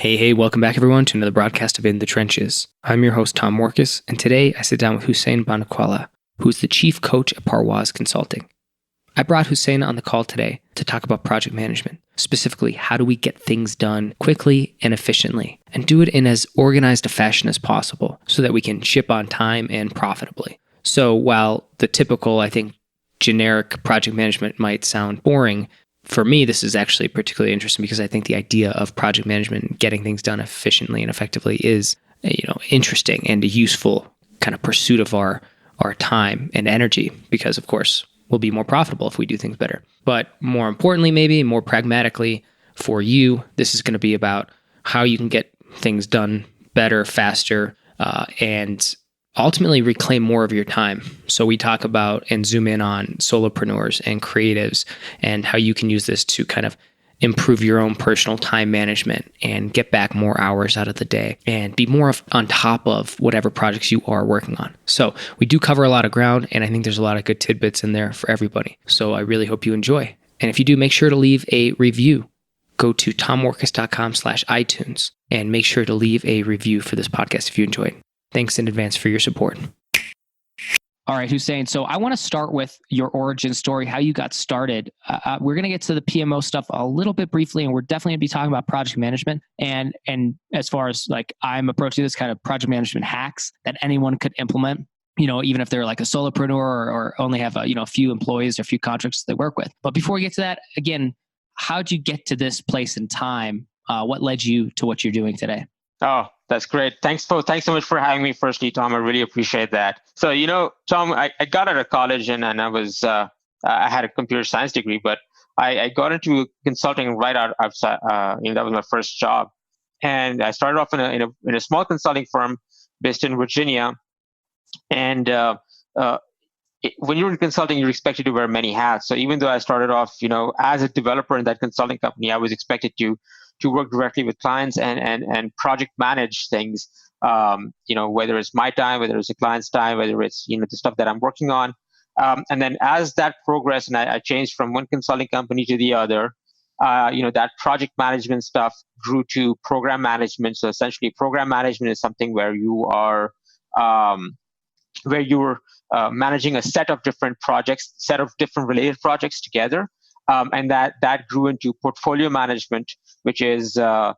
Hey, welcome back everyone to another broadcast of In the Trenches. I'm your host, Tom Morcus, and today I sit down with Hussain Bandukwala, who's the chief coach at Parwaaz Consulting. I brought Hussain on the call today to talk about project management, specifically how do we get things done quickly and efficiently, and do it in as organized a fashion as possible so that we can ship on time and profitably. So while the typical, I think, generic project management might sound boring, for me, this is actually particularly interesting because I think the idea of project management and getting things done efficiently and effectively is, interesting and a useful kind of pursuit of our time and energy because, of course, we'll be more profitable if we do things better. But more importantly, maybe more pragmatically for you, this is going to be about how you can get things done better, faster, and ultimately reclaim more of your time. So we talk about and zoom in on solopreneurs and creatives and how you can use this to kind of improve your own personal time management and get back more hours out of the day and be more on top of whatever projects you are working on. So we do cover a lot of ground, and I think there's a lot of good tidbits in there for everybody. So I really hope you enjoy. And if you do, make sure to leave a review. Go to tommorcus.com/iTunes and make sure to leave a review for this podcast if you enjoyed. Thanks in advance for your support. All right, Hussain. So I want to start with your origin story, how you got started. We're going to get to the PMO stuff a little bit briefly, and we're definitely going to be talking about project management. And as far as like I'm approaching this kind of project management hacks that anyone could implement, even if they're like a solopreneur or only have a few employees or a few contracts they work with. But before we get to that, again, how'd you get to this place in time? What led you to what you're doing today? Oh, that's great. Thanks so much for having me. Firstly, Tom, I really appreciate that. So, Tom, I got out of college and I was I had a computer science degree, but I got into consulting right outside. That was my first job, and I started off in a small consulting firm based in Virginia. And when you're in consulting, you're expected to wear many hats. So even though I started off, as a developer in that consulting company, I was expected to work directly with clients and project manage things. Whether it's my time, whether it's the client's time, whether it's the stuff that I'm working on. And then as that progressed, and I changed from one consulting company to the other, that project management stuff grew to program management. So essentially, program management is something where you are managing a set of different projects, set of different related projects together. And that grew into portfolio management, which is taking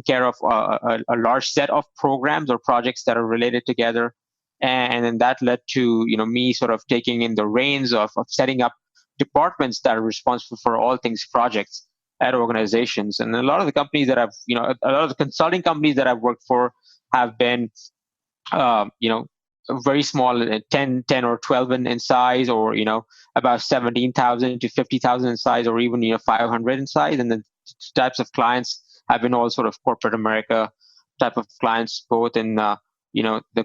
care of a large set of programs or projects that are related together. And then that led to me sort of taking in the reins of setting up departments that are responsible for all things projects at organizations. And a lot of the companies that a lot of the consulting companies that I've worked for have been very small, 10 or 12 in size, or about 17,000 to 50,000 in size, or even 500 in size. And the types of clients have been all sort of corporate America type of clients, both in the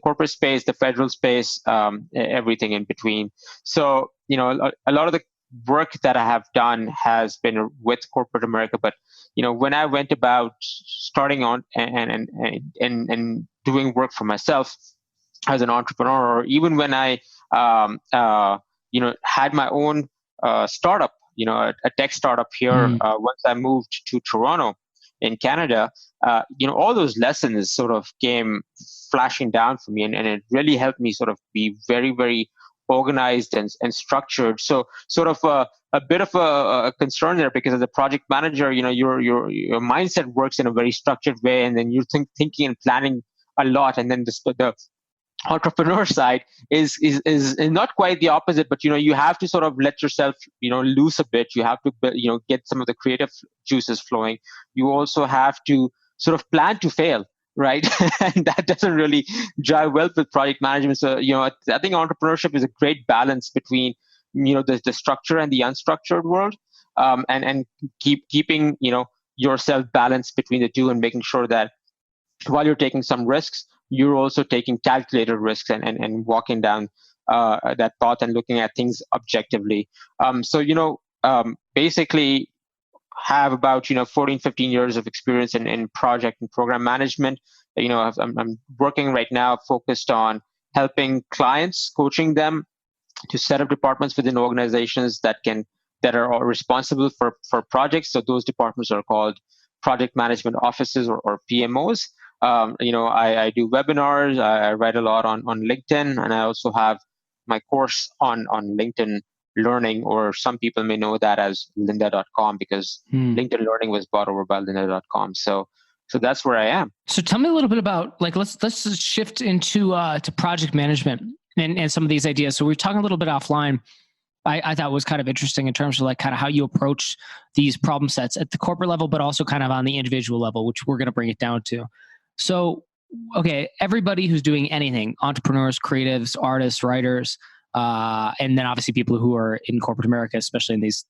corporate space, the federal space, everything in between. So a lot of the work that I have done has been with corporate America. But when I went about starting on and doing work for myself as an entrepreneur, or even when I had my own startup, a tech startup here, once I moved to Toronto in Canada, all those lessons sort of came flashing down for me, and it really helped me sort of be very, very organized and structured. So sort of a bit of a concern there, because as a project manager, your mindset works in a very structured way, and then you're thinking and planning a lot, and then the entrepreneur side is not quite the opposite, but you have to sort of let yourself loose a bit. You have to get some of the creative juices flowing. You also have to sort of plan to fail, right? And that doesn't really jive well with project management. So I think entrepreneurship is a great balance between the structure and the unstructured world, and keeping yourself balanced between the two, and making sure that while you're taking some risks, you're also taking calculated risks and walking down that path and looking at things objectively. Basically have about 14, 15 years of experience in project and program management. I'm working right now focused on helping clients, coaching them to set up departments within organizations that are responsible for projects. So those departments are called project management offices or PMOs. I do webinars. I write a lot on LinkedIn, and I also have my course on LinkedIn Learning, or some people may know that as lynda.com, because LinkedIn Learning was bought over by lynda.com. So that's where I am. So tell me a little bit about, like, let's just shift into to project management and some of these ideas. So we were talking a little bit offline. I thought was kind of interesting in terms of like kind of how you approach these problem sets at the corporate level, but also kind of on the individual level, which we're going to bring it down to. So, okay, everybody who's doing anything, entrepreneurs, creatives, artists, writers, and then obviously people who are in corporate America, especially in these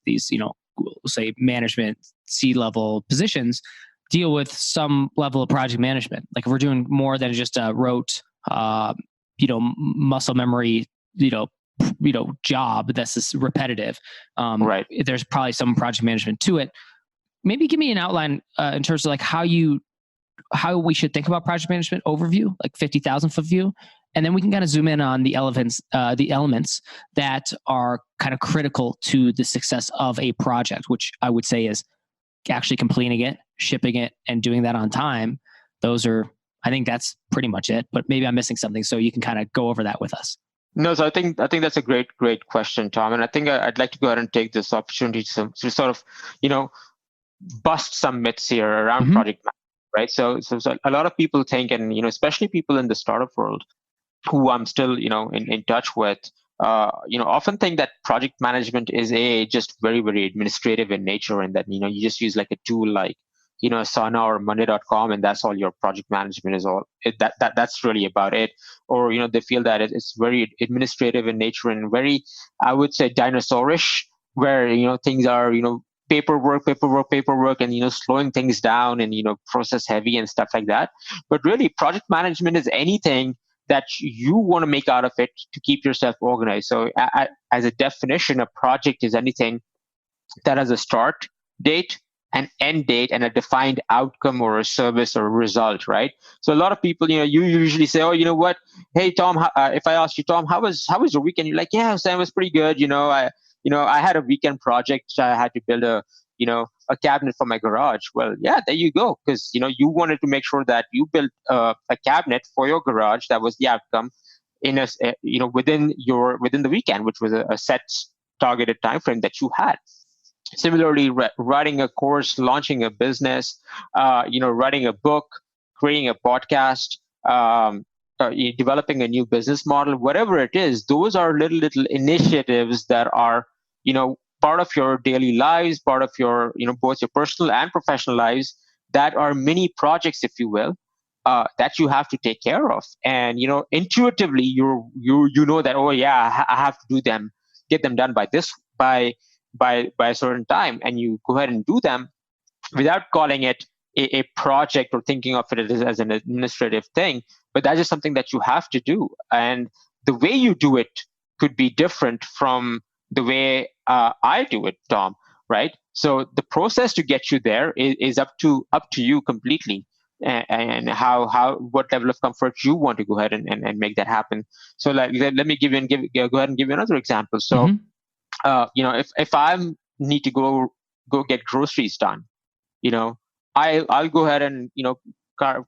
say management C-level positions, deal with some level of project management. Like if we're doing more than just a rote, muscle memory, job that's just repetitive. Right. There's probably some project management to it. Maybe give me an outline in terms of like how we should think about project management overview, like 50,000 foot view. And then we can kind of zoom in on the elements that are kind of critical to the success of a project, which I would say is actually completing it, shipping it, and doing that on time. I think that's pretty much it, but maybe I'm missing something. So you can kind of go over that with us. No, so I think that's a great question, Tom. And I think I'd like to go ahead and take this opportunity to sort of, bust some myths here around project management, right? So a lot of people think, and especially people in the startup world, who I'm still in touch with, often think that project management is just very, very administrative in nature, and that you just use like a tool like Asana or Monday.com, and that's all your project management is all. That's really about it. Or they feel that it's very administrative in nature and very, I would say, dinosaurish, where things are paperwork, and slowing things down, and process heavy and stuff like that. But really, project management is anything that you want to make out of it to keep yourself organized. So as a definition, a project is anything that has a start date, an end date, and a defined outcome or a service or a result, right? So a lot of people, you usually say, oh, you know what? Hey, Tom, if I ask you, Tom, how was your weekend? You're like, yeah, Sam, was pretty good. I had a weekend project. I had to build a cabinet for my garage. Well, yeah, there you go. Because, you wanted to make sure that you built a cabinet for your garage. That was the outcome within the weekend, which was a set targeted time frame that you had. Similarly, writing a course, launching a business, writing a book, creating a podcast, developing a new business model, whatever it is, those are little initiatives that are, part of your daily lives, part of your, both your personal and professional lives, that are mini projects, if you will, that you have to take care of. And, intuitively, you know that, oh yeah, I have to do them, get them done by a certain time, and you go ahead and do them without calling it a project or thinking of it as an administrative thing. But that is something that you have to do, and the way you do it could be different from the way I do it, Tom. Right? So the process to get you there is up to you completely, and what level of comfort you want to go ahead and make that happen. So let me go ahead and give you another example. So. If I need to go get groceries done, I'll go ahead and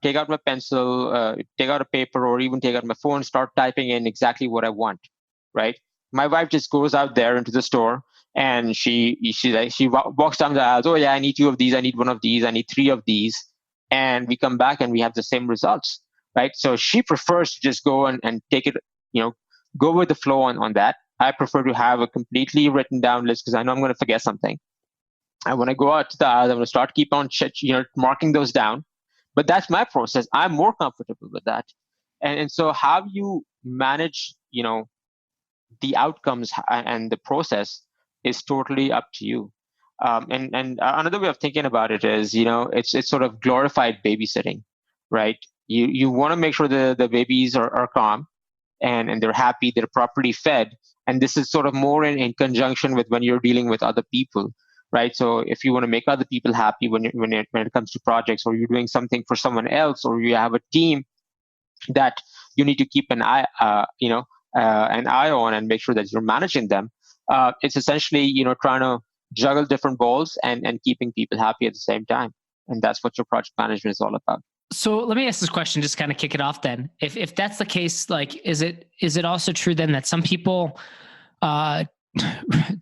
take out my pencil, take out a paper, or even take out my phone, start typing in exactly what I want. Right? My wife just goes out there into the store, and she walks down the aisles. Oh yeah, I need 2 of these. I need 1 of these. I need 3 of these. And we come back and we have the same results. Right? So she prefers to just go and take it, go with the flow on that. I prefer to have a completely written down list, because I know I'm going to forget something. And when I go out to the aisle, I'm going to start keep on marking those down. But that's my process. I'm more comfortable with that. And so how you manage, the outcomes and the process is totally up to you. And another way of thinking about it is, it's sort of glorified babysitting, right? You want to make sure the babies are calm, and they're happy, they're properly fed. And this is sort of more in conjunction with when you're dealing with other people, right? So if you want to make other people happy when it comes to projects, or you're doing something for someone else, or you have a team that you need to keep an eye on and make sure that you're managing them, it's essentially trying to juggle different balls and keeping people happy at the same time. And that's what your project management is all about. So let me ask this question, just kind of kick it off then. If that's the case, like, is it also true then that some people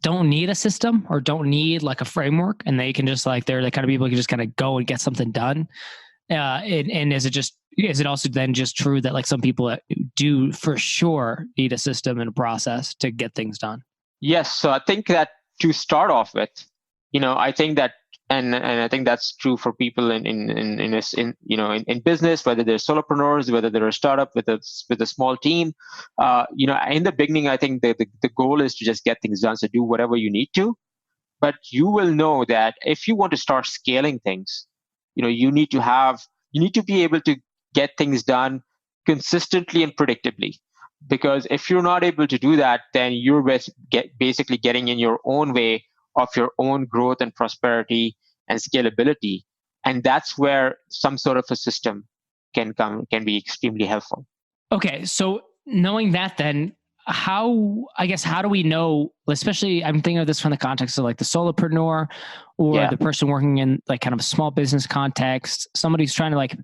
don't need a system or don't need like a framework, and they can just like, they're the kind of people who can just kind of go and get something done? And is it also then just true that like some people do for sure need a system and a process to get things done? Yes. So I think that to start off with, I think that, and I think that's true for people in business, whether they're solopreneurs, whether they're a startup with a small team. In the beginning, I think the goal is to just get things done. So do whatever you need to, but you will know that if you want to start scaling things, you need to be able to get things done consistently and predictably. Because if you're not able to do that, then you're basically getting in your own way of your own growth and prosperity and scalability. And that's where some sort of a system can be extremely helpful. Okay. So knowing that, then how do we know, especially I'm thinking of this from the context of like the solopreneur or the person working in like kind of a small business context, somebody who's trying to like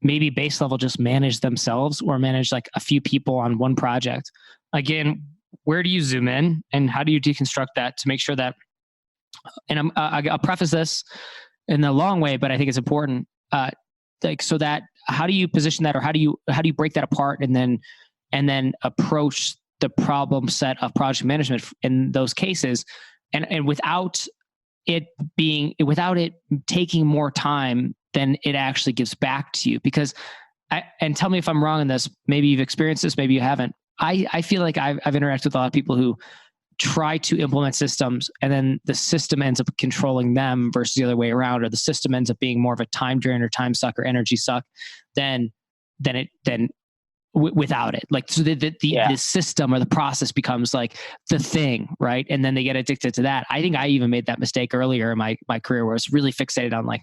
maybe base level just manage themselves or manage like a few people on one project. Again, where do you zoom in and how do you deconstruct that to make sure that, and I'll preface this in the long way, but I think it's important. Like, so that how do you position that, or how do you break that apart and then approach the problem set of project management in those cases, and without it taking more time than it actually gives back to you? Because and tell me if I'm wrong in this, maybe you've experienced this, maybe you haven't. I feel like I've interacted with a lot of people who try to implement systems and then the system ends up controlling them versus the other way around, or the system ends up being more of a time drain or time suck or energy suck than without it. Like, so the system or the process becomes like the thing, right? And then they get addicted to that. I think I even made that mistake earlier in my career where I was really fixated on like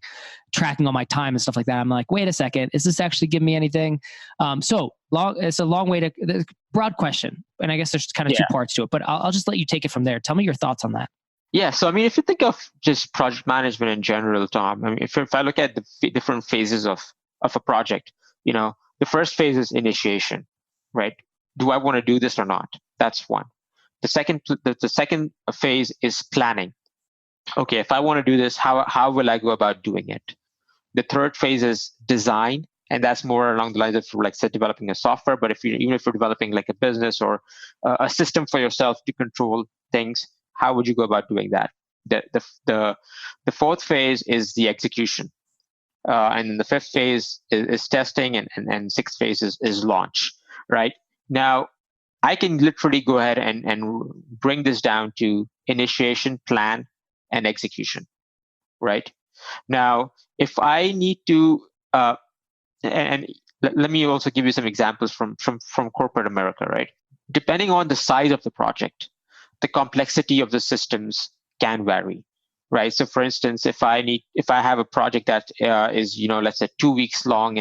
tracking all my time and stuff like that. I'm like, wait a second, is this actually giving me anything? It's a long way to broad question. And I guess there's kind of two parts to it, but I'll just let you take it from there. Tell me your thoughts on that. Yeah. So, I mean, if you think of just project management in general, Tom, I mean, if I look at the different phases of a project, the first phase is initiation, right? Do I want to do this or not? That's one. The second phase is planning. Okay, if I want to do this, how will I go about doing it? The third phase is design, and that's more along the lines of like say developing a software. But even if you're developing like a business or a system for yourself to control things, how would you go about doing that? The fourth phase is the execution. And the fifth phase is testing, and sixth phase is launch, right? Now, I can literally go ahead and bring this down to initiation, plan, and execution, right? Now, if I need to, and let me also give you some examples from corporate America, right? Depending on the size of the project, the complexity of the systems can vary. Right. So, for instance, if I have a project that is, let's say 2 weeks long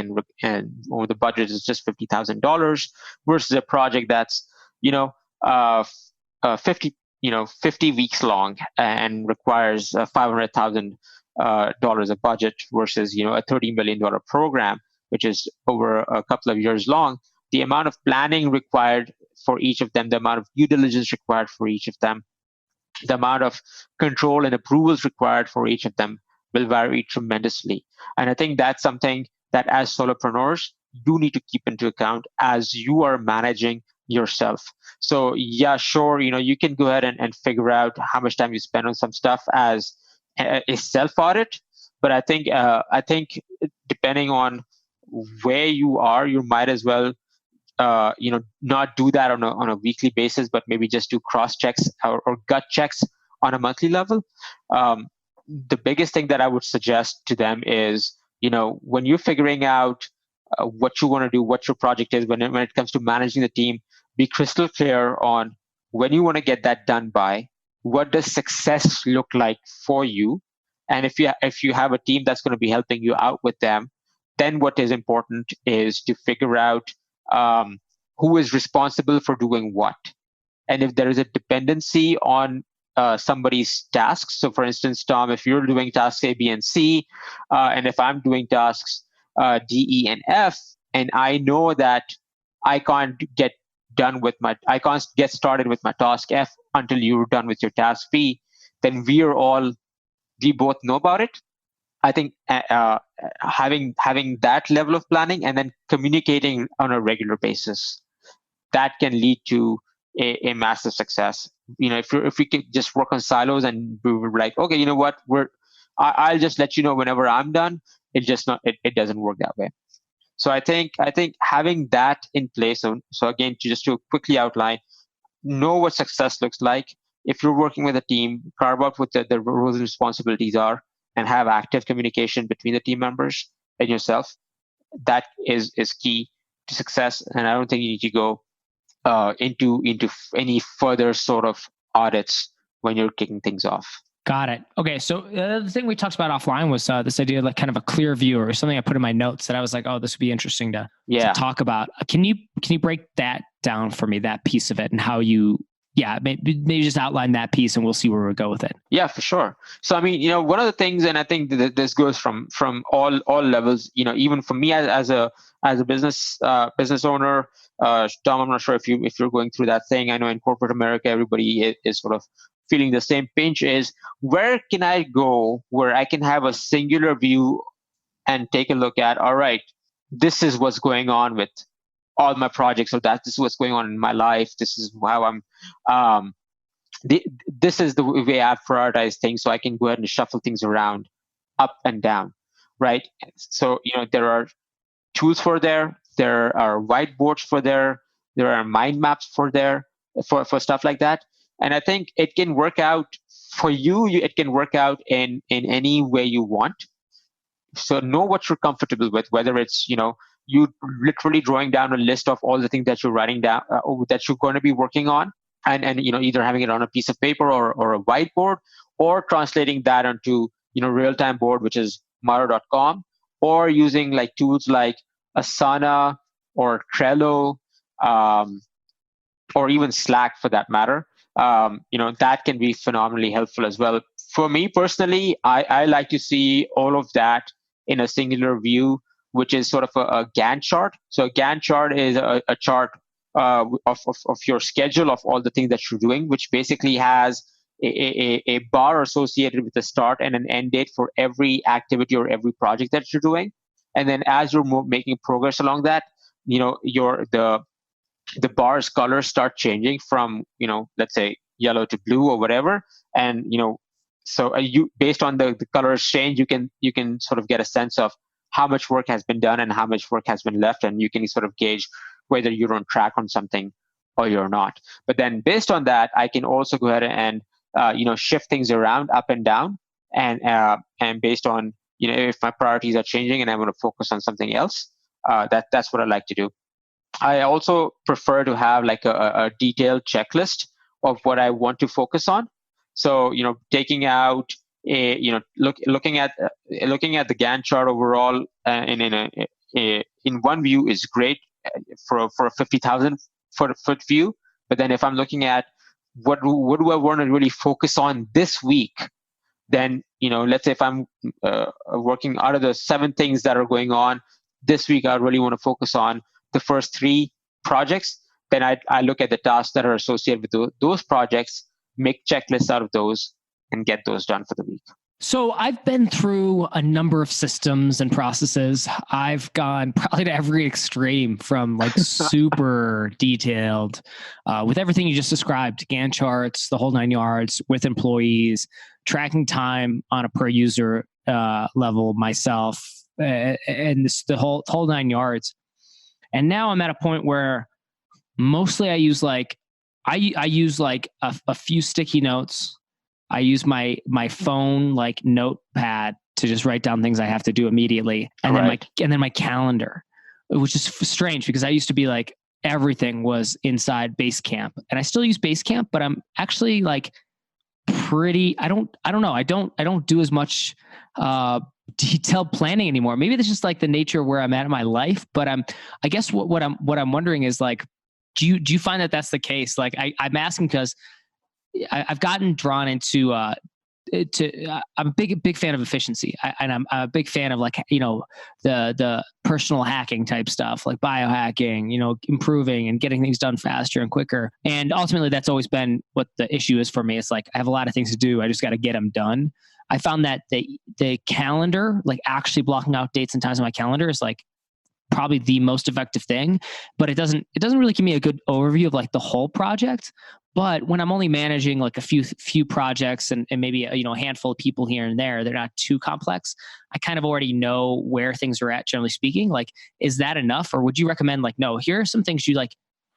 or the budget is just $50,000 versus a project that's, 50 weeks long and requires $500,000 of budget versus, a $30 million program, which is over a couple of years long, the amount of planning required for each of them, the amount of due diligence required for each of them, the amount of control and approvals required for each of them will vary tremendously. And I think that's something that as solopreneurs, you need to keep into account as you are managing yourself. So yeah, sure, you can go ahead and figure out how much time you spend on some stuff as a self-audit. But I think depending on where you are, you might as well not do that on a weekly basis, but maybe just do cross checks or gut checks on a monthly level. The biggest thing that I would suggest to them is, when you're figuring out what you want to do, what your project is, when it comes to managing the team, be crystal clear on when you want to get that done by, what does success look like for you, and if you have a team that's going to be helping you out with them, then what is important is to figure out who is responsible for doing what. And if there is a dependency on somebody's tasks. So for instance, Tom, if you're doing tasks A, B, and C, and if I'm doing tasks D, E, and F, and I know that I can't I can't get started with my task F until you're done with your task B, then we both know about it. I think having that level of planning and then communicating on a regular basis, that can lead to a massive success. If we can just work on silos and we were like, okay, you know what, I'll just let you know whenever I'm done. It doesn't work that way. So I think having that in place. So again, just to quickly outline, know what success looks like. If you're working with a team, carve out what the roles and responsibilities are, and have active communication between the team members and yourself. That is key to success. And I don't think you need to go into any further sort of audits when you're kicking things off. Got it. Okay. So the thing we talked about offline was this idea of like kind of a clear view, or something I put in my notes that I was like, oh, this would be interesting to talk about. Can you break that down for me, that piece of it, and how you, maybe just outline that piece and we'll see where we go with it. Yeah, for sure. So, I mean, one of the things, and I think this goes from all levels, even for me as a business owner, Tom, I'm not sure if you're going through that thing. I know in corporate America, everybody is sort of feeling the same pinch. Is where can I go where I can have a singular view and take a look at, all right, this is what's going on with all my projects, or this is what's going on in my life. This is how I'm, this is the way I've prioritized things, so I can go ahead and shuffle things around up and down, right? So, there are tools for there are whiteboards for there are mind maps for stuff like that. And I think it can work out for you. It can work out in any way you want. So know what you're comfortable with, whether it's, you literally drawing down a list of all the things that you're writing down, that you're going to be working on, and either having it on a piece of paper or a whiteboard, or translating that onto, real-time board, which is Maro.com, or using like tools like Asana or Trello, or even Slack for that matter. That can be phenomenally helpful as well. For me personally, I like to see all of that in a singular view, which is sort of a Gantt chart. So a Gantt chart is a chart of your schedule of all the things that you're doing, which basically has a bar associated with the start and an end date for every activity or every project that you're doing. And then as you're making progress along that, the bar's colors start changing from, let's say yellow to blue or whatever. And, so you, based on the colors change, you can sort of get a sense of how much work has been done and how much work has been left. And you can sort of gauge whether you're on track on something or you're not. But then based on that, I can also go ahead and, shift things around up and down. And based on, if my priorities are changing and I want to focus on something else, that's what I like to do. I also prefer to have like a detailed checklist of what I want to focus on. So, taking out looking at the Gantt chart overall in one view is great for a 50,000 foot view. But then if I'm looking at what do I want to really focus on this week, then, let's say if I'm working out of the 7 things that are going on this week, I really want to focus on the first 3 projects. Then I look at the tasks that are associated with those projects, make checklists out of those, and get those done for the week. So I've been through a number of systems and processes. I've gone probably to every extreme, from like super detailed with everything you just described, Gantt charts, the whole 9 yards, with employees, tracking time on a per user level myself, and the whole 9 yards. And now I'm at a point where mostly I use like a few sticky notes. I use my phone like notepad to just write down things I have to do immediately, and then my calendar, which is strange because I used to be like everything was inside Basecamp, and I still use Basecamp, but I'm actually like pretty. I don't know. I don't do as much detailed planning anymore. Maybe that's just like the nature of where I'm at in my life. But I guess what I'm wondering is like, do you find that that's the case? Like I'm asking because I've gotten drawn into I'm a big fan of efficiency, and I'm a big fan of like the personal hacking type stuff, like biohacking, improving and getting things done faster and quicker. And ultimately, that's always been what the issue is for me. It's like I have a lot of things to do. I just got to get them done. I found that the calendar, like actually blocking out dates and times on my calendar, is like probably the most effective thing, but it doesn't really give me a good overview of like the whole project. But when I'm only managing like a few projects and maybe a handful of people here and there, they're not too complex. I kind of already know where things are at, generally speaking. Like, is that enough, or would you recommend like, no, here are some things you like?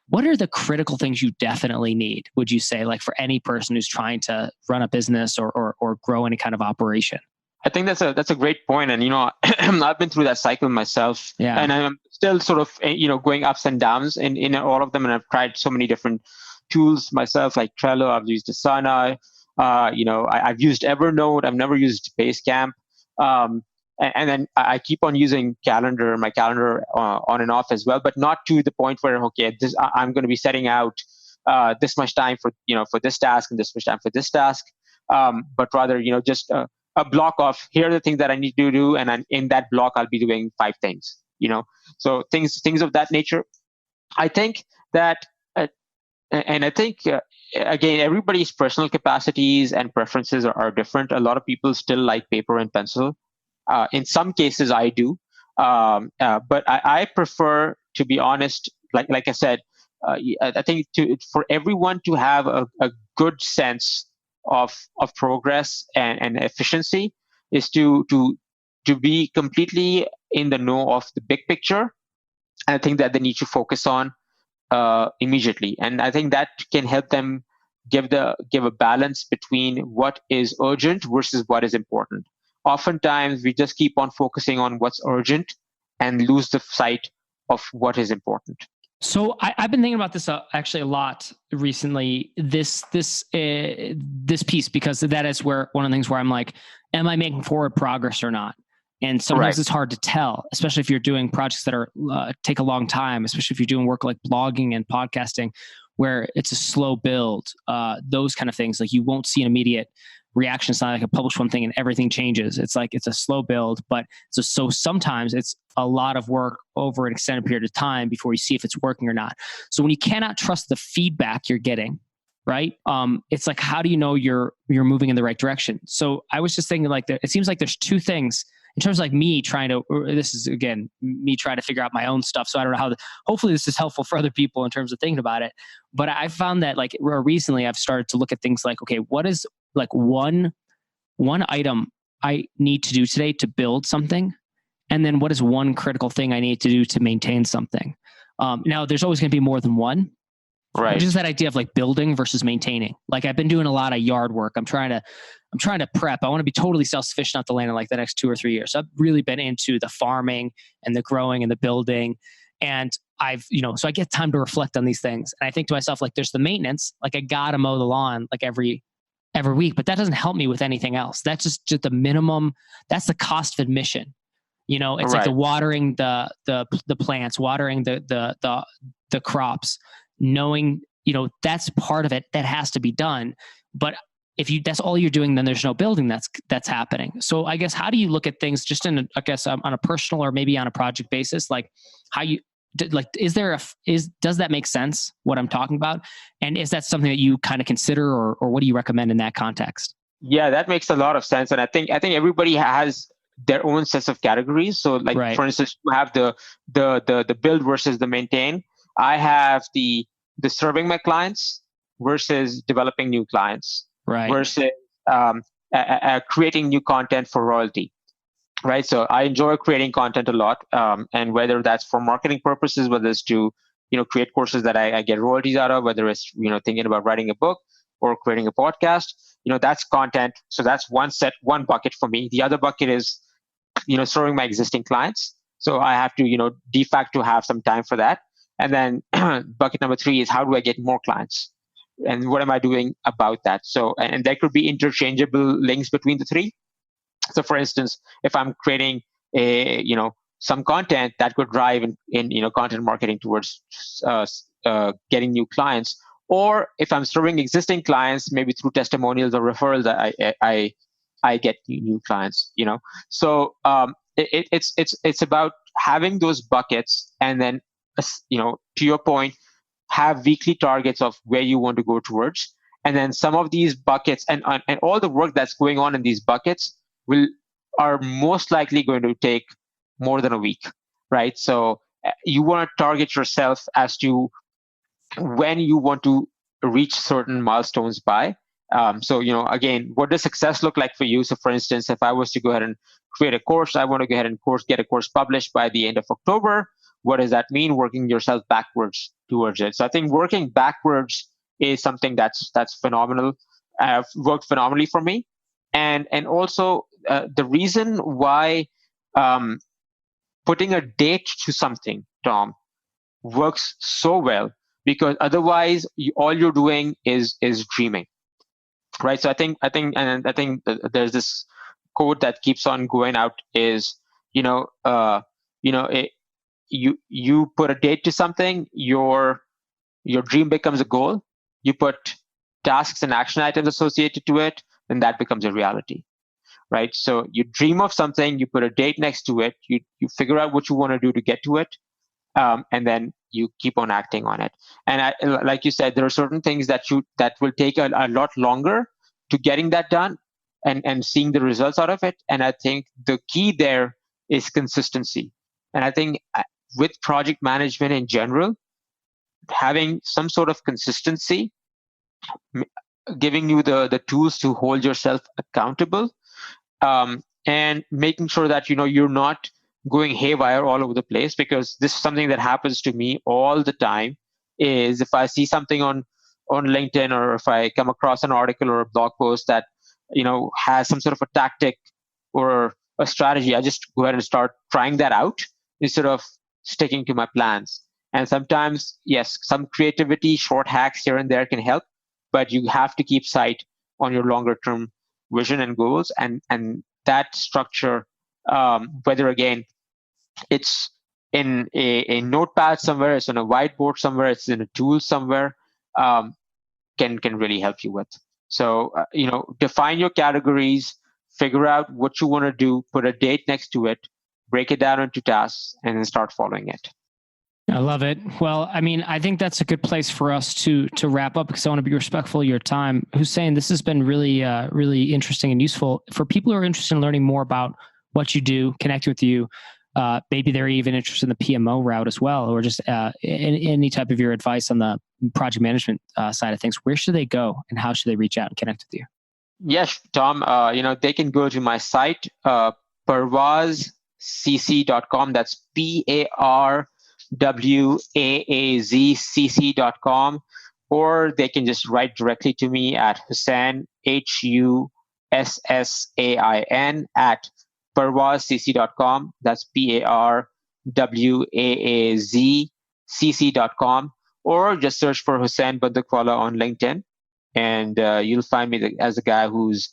What are the critical things you definitely need? Would you say, like, for any person who's trying to run a business or grow any kind of operation? I think that's a great point, and I've been through that cycle myself, and I'm still sort of going ups and downs in all of them, and I've tried so many different tools myself, like Trello. I've used Asana, I've used Evernote. I've never used Basecamp, and then I keep on using my calendar on and off as well, but not to the point where I'm going to be setting out this much time for this task and this much time for this task, but rather just a block of here are the things that I need to do, and in that block I'll be doing 5 things. So things of that nature. I think that, and I think again, everybody's personal capacities and preferences are different. A lot of people still like paper and pencil. In some cases, I do, but I prefer, to be honest. Like I said, I think for everyone to have a good sense of progress and efficiency is to be completely in the know of the big picture. I think that they need to focus on immediately, and I think that can help them give a balance between what is urgent versus what is important. Oftentimes, we just keep on focusing on what's urgent and lose the sight of what is important. So I've been thinking about this actually a lot recently. This piece, because that is where one of the things where I'm like, am I making forward progress or not? And sometimes it's hard to tell, especially if you're doing projects that are take a long time, especially if you're doing work like blogging and podcasting, where it's a slow build. Those kind of things, like you won't see an immediate reaction. It's not like a publish one thing and everything changes. It's like it's a slow build, but so sometimes it's a lot of work over an extended period of time before you see if it's working or not. So when you cannot trust the feedback you're getting, right? It's like, how do you know you're moving in the right direction? So I was just thinking, like, it seems like there's 2 things in terms of like me trying to. This is again me trying to figure out my own stuff. So I don't know how. Hopefully this is helpful for other people in terms of thinking about it. But I found that like recently I've started to look at things like, okay, what is like one item I need to do today to build something, and then what is one critical thing I need to do to maintain something. Now, there's always going to be more than one. Right. Just that idea of like building versus maintaining. Like I've been doing a lot of yard work. I'm trying to prep. I want to be totally self-sufficient at the land in like the next 2 or 3 years. So I've really been into the farming and the growing and the building. And so I get time to reflect on these things. And I think to myself, like, there's the maintenance, like I gotta mow the lawn like every week, but that doesn't help me with anything else. That's just the minimum. That's the cost of admission. It's like the watering the plants, watering the crops, knowing, that's part of it that has to be done. But if that's all you're doing, then there's no building that's happening. So I guess, how do you look at things just on a personal or maybe on a project basis? Like how you, like, does that make sense what I'm talking about? And is that something that you kind of consider, or what do you recommend in that context? Yeah, that makes a lot of sense. And I think everybody has their own sets of categories. So like, for instance, you have the build versus the maintain. I have the serving my clients versus developing new clients, versus creating new content for royalty. Right. So I enjoy creating content a lot. And whether that's for marketing purposes, whether it's to, create courses that I get royalties out of, whether it's, thinking about writing a book or creating a podcast, that's content. So that's one bucket for me. The other bucket is, serving my existing clients. So I have to, de facto have some time for that. And then bucket number 3 is, how do I get more clients? And what am I doing about that? So, and there could be interchangeable links between the 3. So for instance, if I'm creating some content that could drive in content marketing towards getting new clients, Or if I'm serving existing clients, maybe through testimonials or referrals, I get new clients. So it's about having those buckets, and then to your point, have weekly targets of where you want to go towards, and then some of these buckets and all the work that's going on in these buckets will are most likely going to take more than a week, right? So you want to target yourself as to when you want to reach certain milestones by. So, again, what does success look like for you? So, for instance, if I was to go ahead and create a course, I want to go ahead and get a course published by the end of October. What does that mean? Working yourself backwards towards it. So, I think working backwards is something that's phenomenal. Worked phenomenally for me, and also the reason why putting a date to something, Tom, works so well, because otherwise all you're doing is dreaming, right? So I think there's this quote that keeps on going out is, you put a date to something, your dream becomes a goal. You put tasks and action items associated to it, then that becomes a reality, right? So you dream of something, you put a date next to it, you figure out what you want to do to get to it, and then you keep on acting on it. And like you said, there are certain things that will take a lot longer to getting that done and seeing the results out of it. And I think the key there is consistency. And I think with project management in general, having some sort of consistency, giving you the tools to hold yourself accountable, and making sure that you're not going haywire all over the place, because this is something that happens to me all the time. Is if I see something on LinkedIn, or if I come across an article or a blog post that has some sort of a tactic or a strategy, I just go ahead and start trying that out instead of sticking to my plans. And sometimes, yes, some creativity, short hacks here and there can help, but you have to keep sight on your longer term vision and goals, and that structure, whether again it's in a notepad somewhere, it's on a whiteboard somewhere, it's in a tool somewhere, can really help you with. So define your categories, figure out what you want to do, put a date next to it, break it down into tasks, and then start following it. I love it. Well, I mean, I think that's a good place for us to wrap up, because I want to be respectful of your time. Hussain, this has been really, really interesting and useful for people who are interested in learning more about what you do, connect with you. Maybe they're even interested in the PMO route as well, or just any type of your advice on the project management side of things. Where should they go, and how should they reach out and connect with you? Yes, Tom. They can go to my site, parwaazcc.com. That's PARWAAZCC.com, or they can just write directly to me at Hussain, HUSSAIN, at parwaazcc.com. That's PARWAAZCC.com, or just search for Hussain Bandukwala on LinkedIn, and you'll find me as a guy who's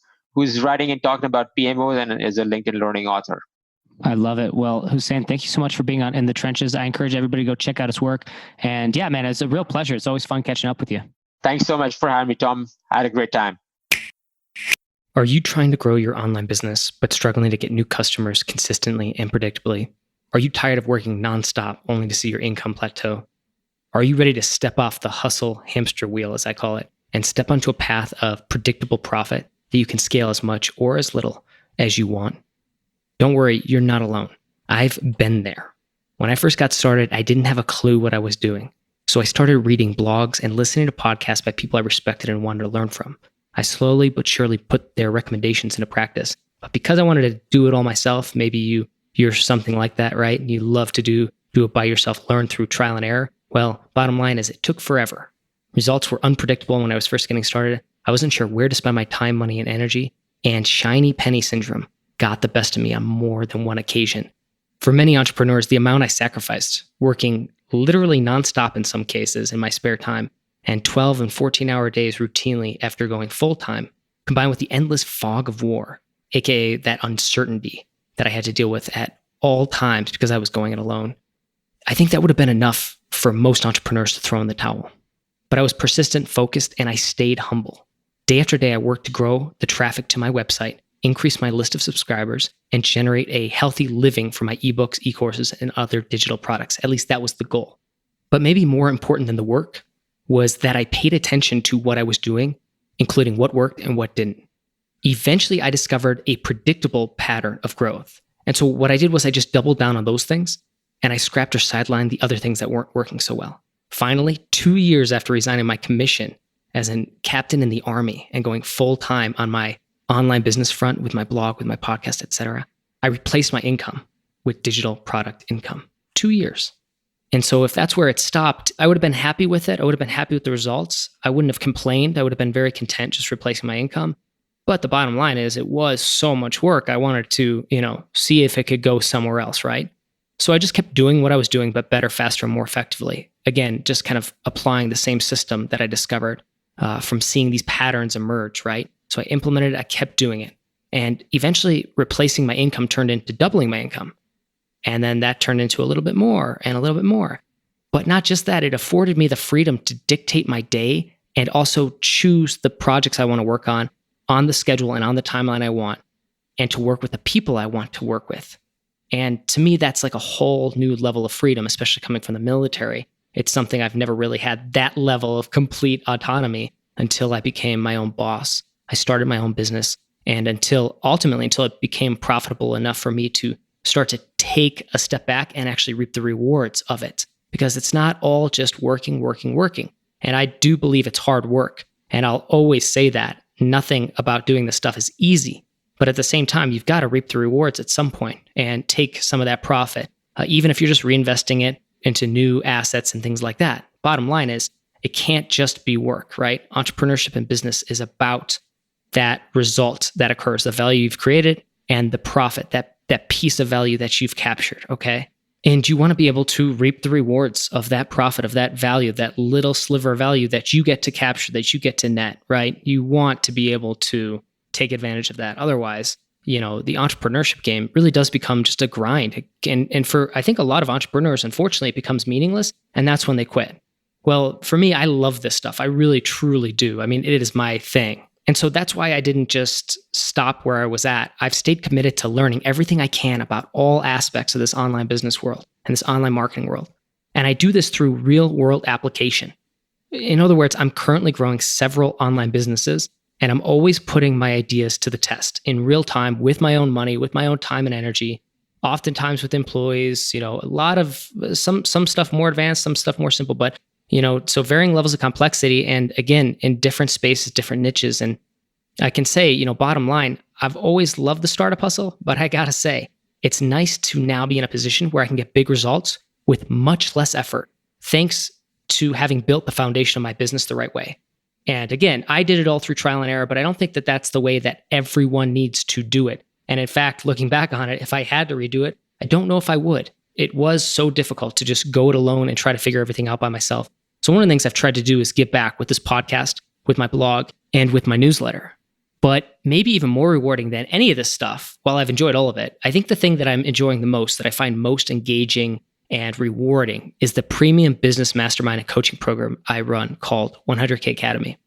writing and talking about PMOs and is a LinkedIn learning author. I love it. Well, Hussain, thank you so much for being on In the Trenches. I encourage everybody to go check out his work. And yeah, man, it's a real pleasure. It's always fun catching up with you. Thanks so much for having me, Tom. I had a great time. Are you trying to grow your online business, but struggling to get new customers consistently and predictably? Are you tired of working nonstop only to see your income plateau? Are you ready to step off the hustle hamster wheel, as I call it, and step onto a path of predictable profit that you can scale as much or as little as you want? Don't worry, you're not alone. I've been there. When I first got started, I didn't have a clue what I was doing. So I started reading blogs and listening to podcasts by people I respected and wanted to learn from. I slowly but surely put their recommendations into practice. But because I wanted to do it all myself, maybe you're something like that, right? And you love to do it by yourself, learn through trial and error. Well, bottom line is it took forever. Results were unpredictable when I was first getting started. I wasn't sure where to spend my time, money, and energy. And shiny penny syndrome got the best of me on more than one occasion. For many entrepreneurs, the amount I sacrificed, working literally nonstop in some cases in my spare time, and 12 and 14-hour days routinely after going full-time, combined with the endless fog of war, aka that uncertainty that I had to deal with at all times because I was going it alone, I think that would have been enough for most entrepreneurs to throw in the towel. But I was persistent, focused, and I stayed humble. Day after day, I worked to grow the traffic to my website, increase my list of subscribers, and generate a healthy living for my ebooks, e-courses, and other digital products. At least that was the goal. But maybe more important than the work was that I paid attention to what I was doing, including what worked and what didn't. Eventually, I discovered a predictable pattern of growth. And so what I did was I just doubled down on those things, and I scrapped or sidelined the other things that weren't working so well. Finally, 2 years after resigning my commission as a captain in the Army and going full-time on my online business front with my blog, with my podcast, etc., I replaced my income with digital product income. 2 years. And so if that's where it stopped, I would have been happy with it. I would have been happy with the results. I wouldn't have complained. I would have been very content just replacing my income. But the bottom line is it was so much work. I wanted to, see if it could go somewhere else, right? So I just kept doing what I was doing, but better, faster, and more effectively. Again, just kind of applying the same system that I discovered from seeing these patterns emerge, right? So I implemented it, I kept doing it. And eventually replacing my income turned into doubling my income. And then that turned into a little bit more and a little bit more. But not just that, it afforded me the freedom to dictate my day and also choose the projects I want to work on the schedule and on the timeline I want, and to work with the people I want to work with. And to me, that's like a whole new level of freedom, especially coming from the military. It's something I've never really had that level of complete autonomy until I became my own boss. I started my own business, and until it became profitable enough for me to start to take a step back and actually reap the rewards of it. Because it's not all just working. And I do believe it's hard work. And I'll always say that. Nothing about doing this stuff is easy. But at the same time, you've got to reap the rewards at some point and take some of that profit, even if you're just reinvesting it into new assets and things like that. Bottom line is, it can't just be work, right? Entrepreneurship and business is about that result that occurs, the value you've created and the profit, that piece of value that you've captured, okay? And you want to be able to reap the rewards of that profit, of that value, that little sliver of value that you get to capture, that you get to net, right? You want to be able to take advantage of that. Otherwise, the entrepreneurship game really does become just a grind. And for, I think, a lot of entrepreneurs, unfortunately, it becomes meaningless, and that's when they quit. Well, for me, I love this stuff. I really, truly do. I mean, it is my thing. And so that's why I didn't just stop where I was at. I've stayed committed to learning everything I can about all aspects of this online business world and this online marketing world. And I do this through real world application. In other words, I'm currently growing several online businesses, and I'm always putting my ideas to the test in real time with my own money, with my own time and energy, oftentimes with employees, a lot of some stuff more advanced, some stuff more simple, but so varying levels of complexity, and again, in different spaces, different niches. And I can say, bottom line, I've always loved the startup hustle, but I gotta say, it's nice to now be in a position where I can get big results with much less effort, thanks to having built the foundation of my business the right way. And again, I did it all through trial and error, but I don't think that that's the way that everyone needs to do it. And in fact, looking back on it, if I had to redo it, I don't know if I would. It was so difficult to just go it alone and try to figure everything out by myself. So one of the things I've tried to do is give back with this podcast, with my blog, and with my newsletter. But maybe even more rewarding than any of this stuff, while I've enjoyed all of it, I think the thing that I'm enjoying the most, that I find most engaging and rewarding, is the premium business mastermind and coaching program I run called 100K Academy.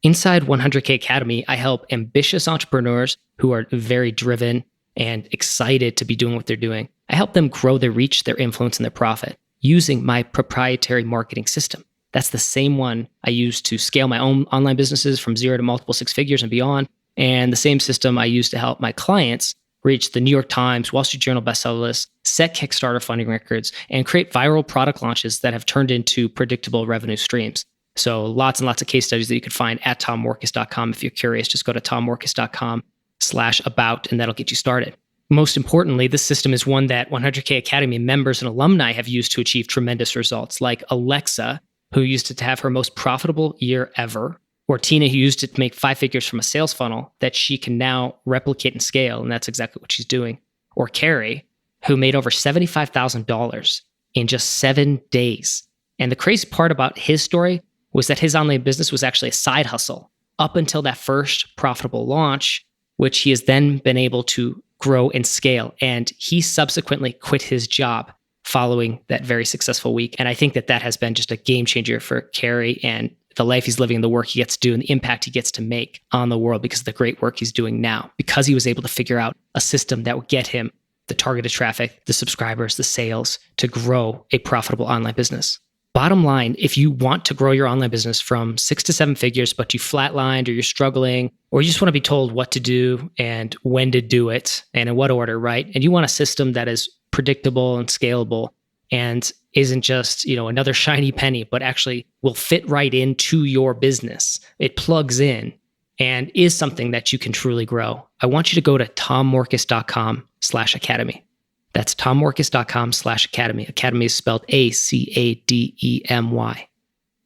Inside 100K Academy, I help ambitious entrepreneurs who are very driven and excited to be doing what they're doing. I help them grow their reach, their influence, and their profit using my proprietary marketing system. That's the same one I use to scale my own online businesses from 0 to multiple 6 figures and beyond. And the same system I use to help my clients reach the New York Times, Wall Street Journal bestseller list, set Kickstarter funding records, and create viral product launches that have turned into predictable revenue streams. So lots and lots of case studies that you can find at tommorkes.com. If you're curious, just go to tommorkes.com/about, and that'll get you started. Most importantly, this system is one that 100K Academy members and alumni have used to achieve tremendous results, like Alexa, who used it to have her most profitable year ever, or Tina, who used it to make 5 figures from a sales funnel that she can now replicate and scale, and that's exactly what she's doing. Or Carrie, who made over $75,000 in just 7 days. And the crazy part about his story was that his online business was actually a side hustle up until that first profitable launch, which he has then been able to grow and scale. And he subsequently quit his job following that very successful week. And I think that that has been just a game changer for Carrie and the life he's living, the work he gets to do, and the impact he gets to make on the world because of the great work he's doing now, because he was able to figure out a system that would get him the targeted traffic, the subscribers, the sales to grow a profitable online business. Bottom line, if you want to grow your online business from 6 to 7 figures, but you flatlined or you're struggling, or you just want to be told what to do and when to do it and in what order, right? And you want a system that is predictable and scalable and isn't just, another shiny penny, but actually will fit right into your business. It plugs in and is something that you can truly grow. I want you to go to tommorkes.com/academy. That's tommorkes.com/academy. Academy is spelled ACADEMY.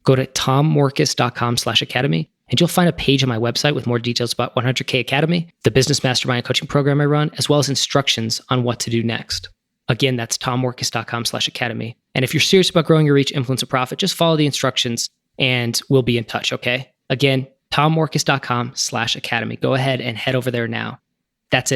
Go to tommorkes.com/academy, and you'll find a page on my website with more details about 100K Academy, the business mastermind coaching program I run, as well as instructions on what to do next. Again, that's tommorkes.com/academy. And if you're serious about growing your reach, influence, and profit, just follow the instructions and we'll be in touch, okay? Again, tommorkes.com/academy. Go ahead and head over there now. That's it.